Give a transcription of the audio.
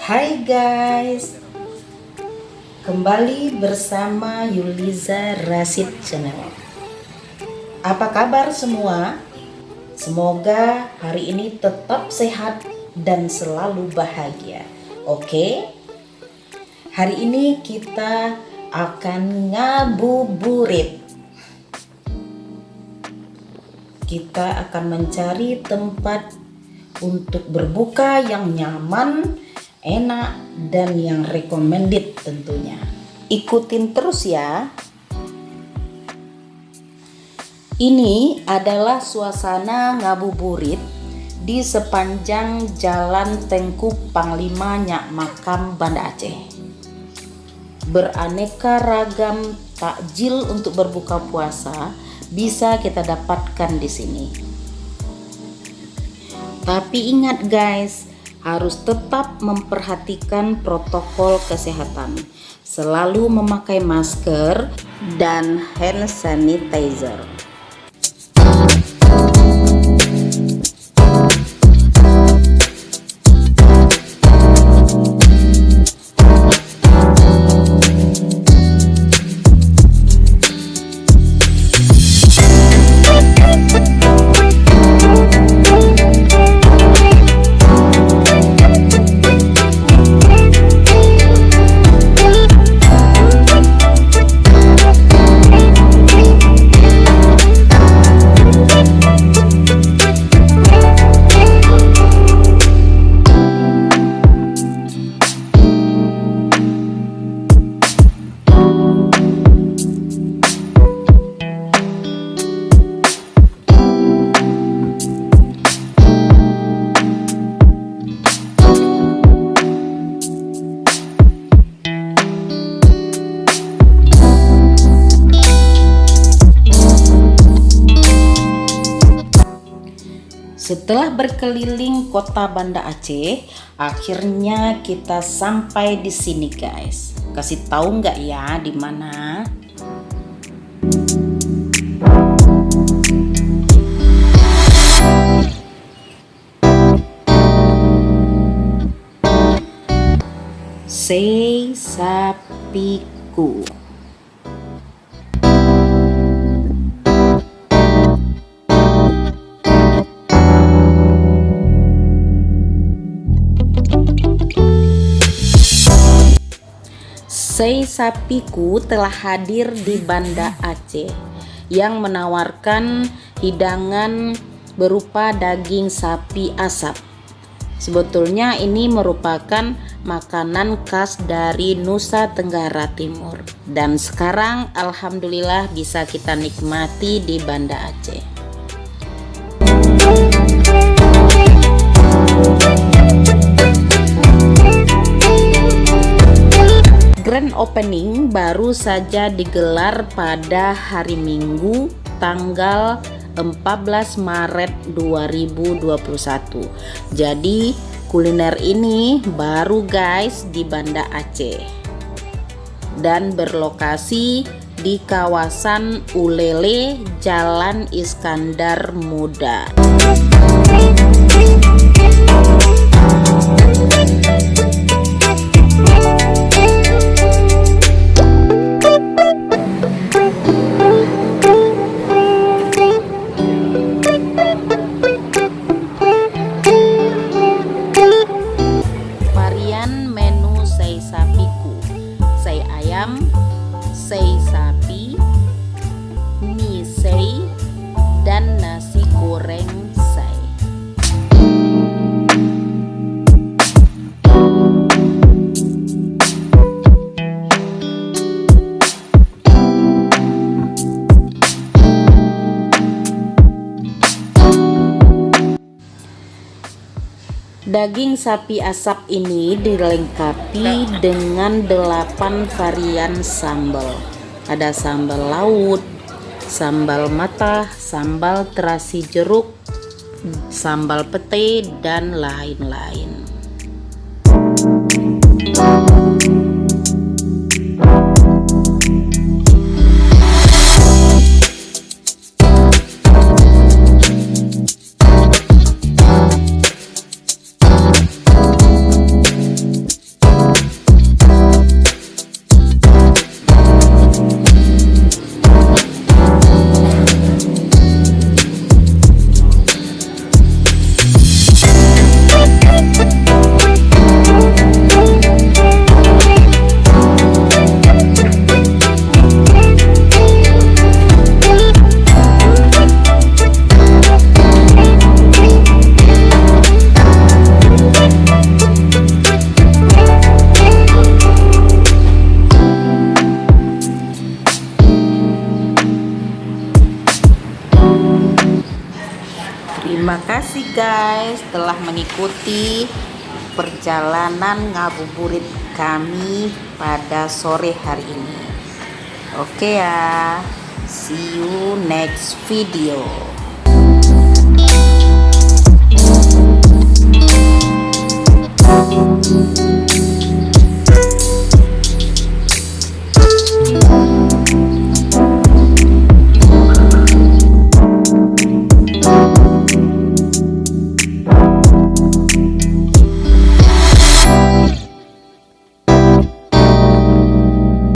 Hai guys, kembali bersama Yuliza Rasid Channel. Apa kabar semua? Semoga hari ini tetap sehat dan selalu bahagia. Oke? Hari ini kita akan ngabuburit. Kita akan mencari tempat untuk berbuka yang nyaman, enak, dan yang recommended tentunya. Ikutin terus ya. Ini adalah suasana ngabuburit di sepanjang Jalan Tengku Panglima Nyak Makam, Banda Aceh. Beraneka ragam takjil untuk berbuka puasa bisa kita dapatkan di sini. Tapi ingat guys, harus tetap memperhatikan protokol kesehatan. Selalu memakai masker dan hand sanitizer. Setelah berkeliling kota Banda Aceh, akhirnya kita sampai di sini guys. Kasih tahu nggak ya di mana? Seisapiku. Seisapiku telah hadir di Banda Aceh yang menawarkan hidangan berupa daging sapi asap. Sebetulnya ini merupakan makanan khas dari Nusa Tenggara Timur dan sekarang alhamdulillah bisa kita nikmati di Banda Aceh. Grand opening baru saja digelar pada hari Minggu tanggal 14 Maret 2021. Jadi kuliner ini baru guys di Banda Aceh dan berlokasi di kawasan Ulele, Jalan Iskandar Muda. Sei sapi, mie sei, dan nasi goreng sei. Daging sapi asap ini dilengkapi dengan 8 varian sambal. Ada sambal laut, sambal matah, sambal terasi jeruk, sambal pete, dan lain-lain. kasih guys telah mengikuti perjalanan ngabuburit kami pada sore hari ini. Oke ya, see you next video.